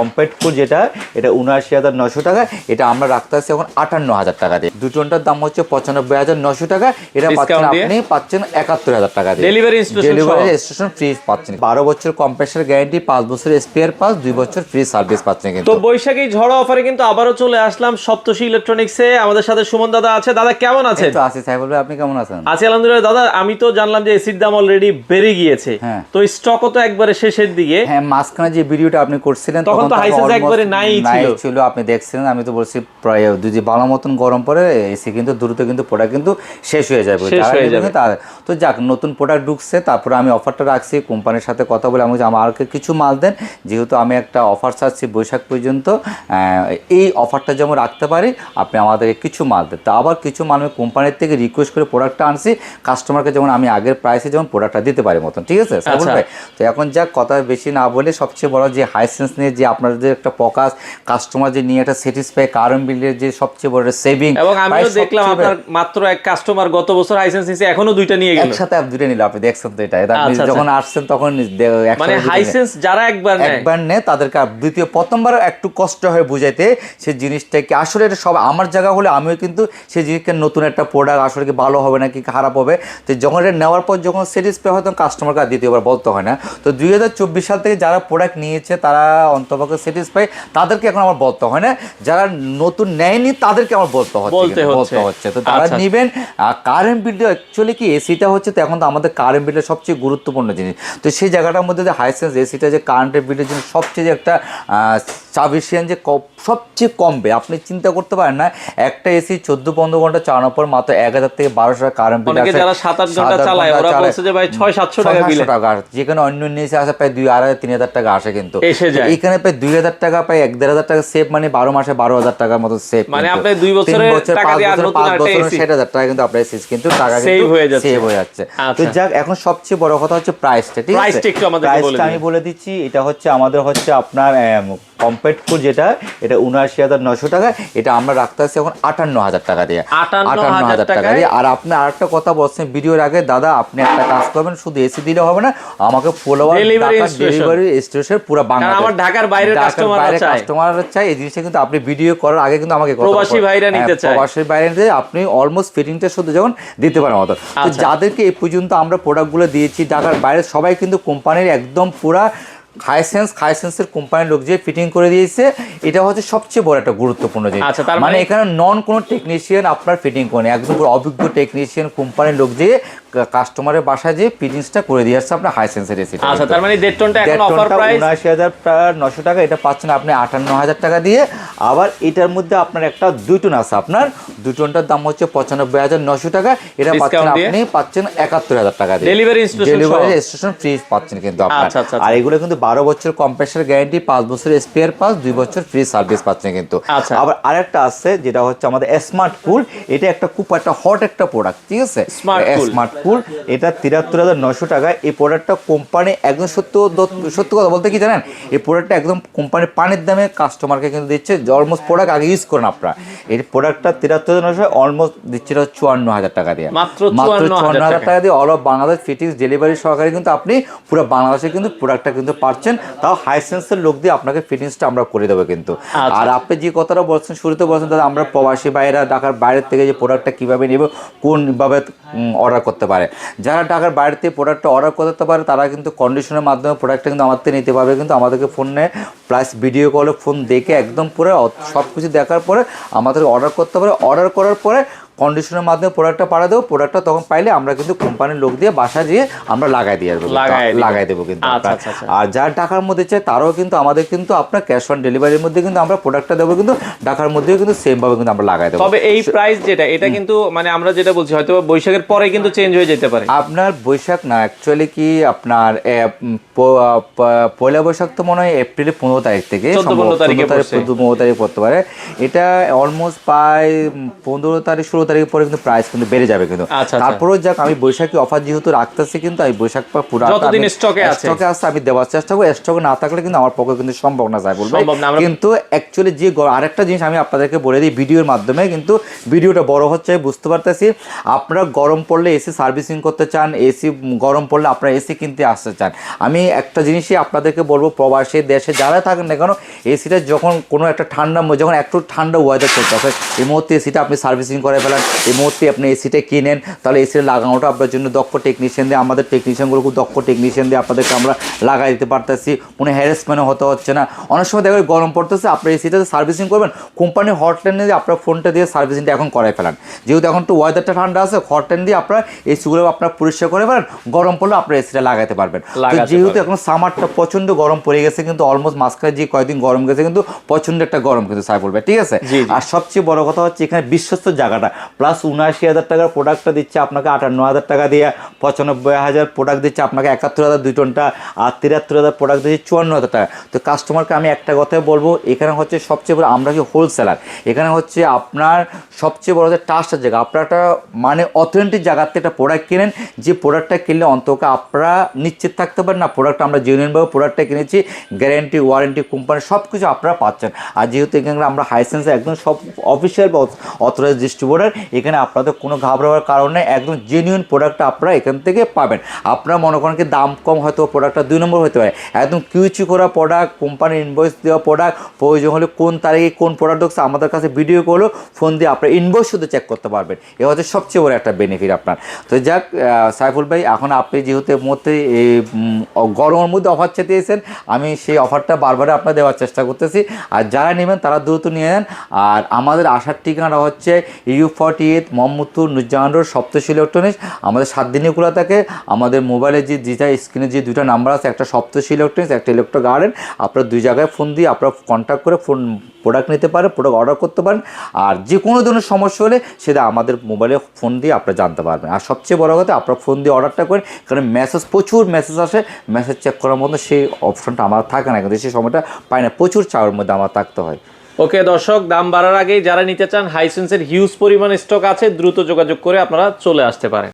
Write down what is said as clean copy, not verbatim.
Compact কুল যেটা, এটা ৭৯,৯০০ টাকা, এটা আমরা রাখতে আসছি এখন ৫৮,০০০ টাকা দিয়ে। দুটোটার দাম হচ্ছে ৯৫,৯০০ টাকা, এটা পাচ্ছেন আপনি পাচ্ছেন ৭১,০০০ টাকা দিয়ে। ডেলিভারি স্টেশন ফ্রি পাচ্ছেন, ১২ বছর কম্প্রেসার গ্যারান্টি, ৫ বছর স্পেয়ার পাস, ২ বছর ফ্রি সার্ভিস পাচ্ছেন কিন্তু। তো বৈশাখী ঝড় অফারে কিন্তু আবারও চলে আসলাম সপ্তর্ষি ইলেকট্রনিক্সে। আমাদের সাথে সুমন দাদা আছে। দাদা কেমন আছেন? তো আছি সাহেব, বলবে আপনি কেমন আছেন? আছি আলহামদুলিল্লাহ। দাদা আমি তো জানলাম যে এসির দাম অলরেডি বেড়ে গিয়েছে, তো স্টকও তো একবারে শেষের দিকে। হ্যাঁ, মাঝখানে যে ভিডিওটা আপনি করছিলেন তখন তো হাইসেন্স একবারে নাই ছিল, আপনি দেখছিলেন। আমি তো বলছি প্রায় যদি ভালো মতন গরম পড়ে এসি কিন্তু দ্রুত কিন্তু প্রোডাক্ট কিন্তু শেষ হয়ে যাবে। তো যাক, নতুন প্রোডাক্ট ঢুকছে, তারপরে আমি অফারটা রাখছি কোম্পানির সাথে কথা বলে। আমি আমাকে কিছু মাল দেন, যেহেতু আমি একটা অফার চাচ্ছি বৈশাখ পর্যন্ত, এই অফারটা যেমন রাখতে পারি, আপনি আমাদেরকে কিছু মাল দেন। তো আবার কিছু মাল আমি কোম্পানির থেকে রিকোয়েস্ট করে প্রোডাক্টটা আনছি, কাস্টমারকে যেমন আমি আগের প্রাইসে যেমন প্রোডাক্টটা দিতে পারি মতন, ঠিক আছে সাইফুল ভাই? তো এখন যাক, কথা বেশি না বলে সবচেয়ে বড় যে হাইসেন্স নিয়ে যে আপনাদের একটা ফোকাস, কাস্টমার যে নিয়ে একটা স্যাটিসফাই, কারণ বিলের যে সবচেয়ে বড় সেভিং। এবং আমিও দেখলাম আপনার মাত্র এক কাস্টমার গত বছর হাইসেন্স নিছে, এখনো দুইটা নিয়ে গেল, একসাথে দুইটা নিল। আপনি দেখছেন তো এটা, আপনি যখন আসছেন তখন মানে হাইসেন্স যারা একবার নেয় তাদেরকে দ্বিতীয় প্রথমবার একটু কষ্ট হয় বুঝাইতে সেই জিনিসটা কি আসলে এটা সব আমার জায়গা হলে আমিও কিন্তু সেই জিনিসটা নতুন একটা প্রোডাক্ট আসলে কি ভালো হবে নাকি খারাপ হবে, তো যখন এটা নেওয়ার পর যখন স্যাটিসফাই হয় তখন কাস্টমারকে দ্বিতীয়বার বলতে হয় না। তো ২০২৪ সাল থেকে যারা প্রোডাক্ট নিয়েছে তারা অন্তপক্ষে স্যাটিসফাই, তাদেরকে এখন আমার বলতে হয় না। যারা নতুন নেয়নি তাদেরকে আমার বলতে হচ্ছে। তো তারা নেবেন। কারেন্ট বিলটা অ্যাকচুয়ালি কি এসিটা হচ্ছে, তো এখন তো আমাদের কারেন্ট বিলটা সবচেয়ে গুরুত্বপূর্ণ জিনিস। তো সেই জায়গাটার মধ্যে যে হাইসেন্স এসিটা যে কারেন্টের বিলের জন্য সবচেয়ে যে একটা সাফিসিয়েন্ট যে সবচেয়ে কমবে, আপনি চিন্তা করতে পারেন না। একটা এসি ১৪-১৫ ঘন্টা চালানোর পর মাত্র ১,০০০ থেকে ১,২০০ টাকা কারেন্ট বিল আসে। যারা ৭-৮ ঘন্টা চালায় ওরা বলছে যে ভাই ৬-৭০০ টাকা বিল আসে, যেখানে অন্য এসি আসে প্রায় ২,৫০০-৩,০০০ টাকা আসে, কিন্তু এখানে প্রায় ২,০০০ টাকা, প্রায় ১,৫০০ টাকা সেভ, মানে ১২ মাসে ১২,০০০ টাকার মতো সেভ। মানে আপনি ২ বছরে ৫ বছরে ৬০,০০০ টাকা কিন্তু আপনার কিন্তু টাকা সেভ হয়ে যাচ্ছে। তো যাক, এখন সবচেয়ে বড় কথা হচ্ছে প্রাইসটা, ঠিক আছে? প্রাইসটা আমি বলে দিচ্ছি। এটা হচ্ছে আমাদের হচ্ছে আপনার কম্প্যাক্ট কুল যেটা, এটা ৭৯,৯০০ টাকা, এটা আমরা রাখতে আসছি এখন ৫৮,০০০ টাকা দিয়ে। ৫৮,০০০ টাকা দিয়ে। আর আপনি আরেকটা কথা বলছেন ভিডিওর আগে, দাদা আপনি একটা কাজ করবেন, শুধু এসি দিলে হবে না, আমাকে ফুল ওভার ডেলিভারি স্টেশন পুরো বাংলাদেশ, আমার ঢাকার বাইরের কাস্টমার চাই। এই জিনিসটা কিন্তু আপনি ভিডিও করার আগে কিন্তু আমাকে প্রবাসী ভাইরা নিতে চায়, প্রবাসী বাইরে আপনি অলমোস্ট ফিটিংটা শুধু যখন দিতে পারেন মতো। তো যাদেরকে এই পর্যন্ত আমরা প্রোডাক্টগুলো দিয়েছি ঢাকার বাইরে, সবাই কিন্তু কোম্পানির একদম পুরা হাইসেন্সের কোম্পানির লোক যে ফিটিং করে দিয়েছে, এটা হচ্ছে সবচেয়ে বড় একটা গুরুত্বপূর্ণ জিনিস। মানে এখানে নন কোনো টেকনিশিয়ান আপনার ফিটিং করে, একদম অভিজ্ঞ টেকনিশিয়ান কোম্পানির লোক যে কাস্টমারের বাসায় যে ফিটিংসটা করে দিয়ে আসছে আপনার হাইসেন্সের এসিটা। আচ্ছা, তার মানে ১.৫ টনটা এখন অফার প্রাইস ৭৯,৯০০ টাকা, এটা পাচ্ছেন আপনি ৫৮,০০০ টাকা দিয়ে। আবার এটার মধ্যে আপনার একটা ২ টন আছে, আপনার ২ টনটার দাম হচ্ছে ৯৫,৯০০ টাকা, এটা পাচ্ছেন আপনি ৭১,০০০ টাকা দিয়ে। ডেলিভারি স্টেশন ফ্রি পাচ্ছেন কিন্তু আপনার। আর এগুলো কিন্তু ১২ বছর কম্প্রেসার গ্যারান্টি, ৫ বছর স্পেয়ার পাস, ২ বছর ফ্রি সার্ভিস পাচ্ছেন কিন্তু। আবার আরেকটা আছে যেটা হচ্ছে আমাদের স্মার্ট কুল, এটা একটা খুব একটা হট একটা প্রোডাক্ট, ঠিক আছে? স্মার্ট কুল, এটা ৭৩,৯০০ টাকা। এই প্রোডাক্টটা কোম্পানি একদম সত্য কথা বলতে কি জানেন, এই প্রোডাক্টটা একদম কোম্পানির পানির দামে কাস্টমারকে কিন্তু দিচ্ছে। অলমোস্ট প্রোডাক্ট আগে ইউজ করেন আপনারা, এই প্রোডাক্টটা ৭৩,৯০০ অলমোস্ট দিচ্ছে ৫৪,০০০ টাকা দিয়ে, মাত্র ৫৪,০০০ টাকা দিয়ে। All of Bangladesh fittings delivery সহকারে কিন্তু আপনি পুরো বাংলাদেশে কিন্তু প্রোডাক্টটা কিন্তু পাচ্ছেন, তাও হাইসেন্সের লোক দিয়ে আপনাকে ফিটিংসটা আমরা করে দেবো কিন্তু। আর আপনি যে কথাটা বলছেন শুরুতে বলছেন দাদা, আমরা প্রবাসী বাইরা ঢাকার বাইরের থেকে যে প্রোডাক্টটা কীভাবে নেব, কোনভাবে অর্ডার করতে পারে, যারা ঢাকার বাইরে থেকে প্রোডাক্টটা অর্ডার করতে পারে তারা কিন্তু কন্ডিশনের মাধ্যমে প্রোডাক্টটা কিন্তু আমাদের থেকে নিতে পারবে। কিন্তু আমাদেরকে ফোনে প্লাস ভিডিও কলে ফোন দেখে একদম পুরো সব কিছু দেখার পরে আমাদের অর্ডার করতে পারে। অর্ডার করার পরে কন্ডিশনের মাধ্যমে প্রোডাক্টটা পাঠিয়ে দেবো। প্রোডাক্টটা তখন পাইলে আমরা কিন্তু কোম্পানির লোক দিয়ে বাসা দিয়ে আমরা লাগাই দেবো কিন্তু। আর যার ঢাকার মধ্যে চাই তারাও কিন্তু আমাদের কিন্তু আপনার ক্যাশ অন ডেলিভারির মধ্যে কিন্তু আমরা প্রোডাক্টটা দেবো, কিন্তু ঢাকার মধ্যেও কিন্তু সেম ভাবে কিন্তু আমরা লাগাই দেবো। তবে এই প্রাইস যেটা, এটা কিন্তু মানে আমরা যেটা বলছি হয়তো বৈশাখের পরে কিন্তু চেঞ্জ হয়ে যেতে পারে। আপনার বৈশাখ না, অ্যাকচুয়ালি কি আপনার পয়লা বৈশাখ তো মনে হয় এপ্রিলের ১৫ তারিখ থেকে ১৫ তারিখ পড়তে পারে। এটা অলমোস্ট প্রায় ১৫ তারিখ ১৬ তারিখ তারিখের পরে কিন্তু প্রাইস কিন্তু বেড়ে যাবে কিন্তু। আচ্ছা, তারপরেও যাক আমি বৈশাখী অফার যেহেতু রাখতেছি কিন্তু এই বৈশাখ পুরো যতদিন স্টকে আছে আমি দেওয়ার চেষ্টা করব। স্টকে না থাকলে কিন্তু আমার পক্ষে কিন্তু সম্ভব না যায় বলবো। কিন্তু অ্যাকচুয়ালি যে আরেকটা জিনিস আমি আপনাদেরকে বলে দিই ভিডিওর মাধ্যমে, কিন্তু ভিডিওটা বড় হচ্ছে বুঝতে পারতেছি। আপনারা গরম পড়লে এসি সার্ভিসিং করতে চান, এসি গরম পড়লে আপনারা এসি কিনতে আসতে চান, আমি একটা জিনিসই আপনাদেরকে বলবো, প্রবাসী দেশে যারা থাকেন না কেন এসিটা যখন কোনো একটা যখন একটু ঠান্ডা ওয়েদার চলতেছে এই মুহূর্তে এসিটা আপনি সার্ভিসিং করে ফেলেন, এই মুহূর্তে আপনি এসিটা কিনেন, তাহলে এসিটা লাগানোটা আপনার জন্য দক্ষ টেকনিশিয়ান দিয়ে, আমাদের টেকনিশিয়ানগুলো খুব দক্ষ টেকনিশিয়ান দিয়ে আপনাদেরকে আমরা লাগাই দিতে পারতেছি, কোনো হ্যারাসমেন্টও হতে হচ্ছে না। অনেক সময় দেখবেন গরম পড়তেছে আপনার এসিটাতে সার্ভিসিং করবেন, কোম্পানির হটলাইনে দিয়ে আপনার ফোনটা দিয়ে সার্ভিসিংটা এখন করাই ফেলেন, যেহেতু এখন তো ওয়েদারটা ঠান্ডা আছে হটলাইন দিয়ে আপনার এসিগুলো আপনার পরিষ্কার করে ফেলেন, গরম পড়লে আপনার এসিটা লাগাতে পারবেন। যেহেতু এখন সামারটা প্রচন্ড গরম পড়ে গেছে, কিন্তু অলমোস্ট মাঝখানে যে কয়েকদিন গরম গেছে কিন্তু প্রচন্ড একটা গরম কিন্তু সাইফুল ভাই, ঠিক আছে। আর সবচেয়ে বড় কথা হচ্ছে এখানে বিশ্বস্ত জায়গাটা, প্লাস ৭৯,০০০ টাকার প্রোডাক্টটা দিচ্ছে আপনাকে ৫৮,০০০ টাকা দিয়ে, ৯৫,০০০ প্রোডাক্ট দিচ্ছে আপনাকে ৭১,০০০ 2 টনটা, আর ৭৩,০০০ প্রোডাক্ট দিচ্ছে ৫৪,০০০ টাকা। তো কাস্টমারকে আমি একটা কথাই বলবো, এখানে হচ্ছে সবচেয়ে বড় আমরা কি হোলসেলার, এখানে হচ্ছে আপনার সবচেয়ে বড় হচ্ছে ট্রাস্টের জায়গা, আপনারা একটা মানে অথেন্টিক জায়গার থেকে একটা প্রোডাক্ট কিনেন, যে প্রোডাক্টটা কিনলে অন্তত আপনারা নিশ্চিত থাকতে পারেন না প্রোডাক্টটা আমরা জেনুইনভাবে প্রোডাক্টটা কিনেছি, গ্যারেন্টি ওয়ারেন্টি কোম্পানি সব কিছু আপনারা পাচ্ছেন। আর যেহেতু এখানে আমরা হাইসেন্সে একদম সব অফিসিয়াল বা অথরাইজ ডিস্ট্রিবিউটার, এখানে আপনাদের কোনো ঘাবড়াবার কারণে একদম জেনুইন প্রোডাক্টটা আপনারা এখান থেকে পাবেন। আপনারা মনে করেন কি দাম কম হয়তো প্রোডাক্টটা 2 নম্বর হতে পারে, একদম কিউচি করা প্রোডাক্ট, কোম্পানির ইনভয়েস দেওয়া প্রোডাক্ট, প্রয়োজন হলে কোন তারিখে কোন প্রোডাক্ট ঢুকছে আমাদের কাছে ভিডিও করলেও ফোন দিয়ে আপনার ইনভয়েস শুধু চেক করতে পারবেন, এ হচ্ছে সবচেয়ে বড় একটা বেনিফিট আপনার। তো যাক সাইফুল ভাই, এখন আপনি যেহেতু মধ্যে এই গরমের মধ্যে অফার চেয়েছেন, আমি সেই অফারটা বারবার আপনার দেওয়ার চেষ্টা করতেছি, আর যারা নেবেন তারা দ্রুত নিয়ে নেন। আর আমাদের আসার ঠিকানা হচ্ছে U48 Mohammadpur Nurjahan road, Saptashi electronics. আমাদের 7 দিনই খোলা থাকে। আমাদের মোবাইলে যেটা স্ক্রিনে যে 2টা নাম্বার আছে, একটা সপ্তশী ইলেকট্রনিক্স, একটা ইলেকট্রো গার্ডেন, আপনারা 2 জায়গায় ফোন দিয়ে আপনারা কন্ট্যাক্ট করে প্রোডাক্ট নিতে পারেন, প্রোডাক্ট অর্ডার করতে পারেন। আর যে কোনো ধরনের সমস্যা হলে সেটা আমাদের মোবাইলে ফোন দিয়ে আপনারা জানতে পারবেন। আর সবচেয়ে বড় কথা আপনারা ফোন দিয়ে অর্ডারটা করেন, কারণ প্রচুর মেসেজ আসে, মেসেজ চেক করার মধ্যে সেই অপশনটা আমার থাকে না, কিন্তু সেই সময়টা পাই না, প্রচুর চাওয়ার মধ্যে আমার থাকতে হয়। ওকে দর্শক, দাম বাড়ার আগেই যারা নিতে চান হাইসেন্সের হিউজ পরিমাণ স্টক আছে, দ্রুত যোগাযোগ করে আপনারা চলে আসতে পারেন।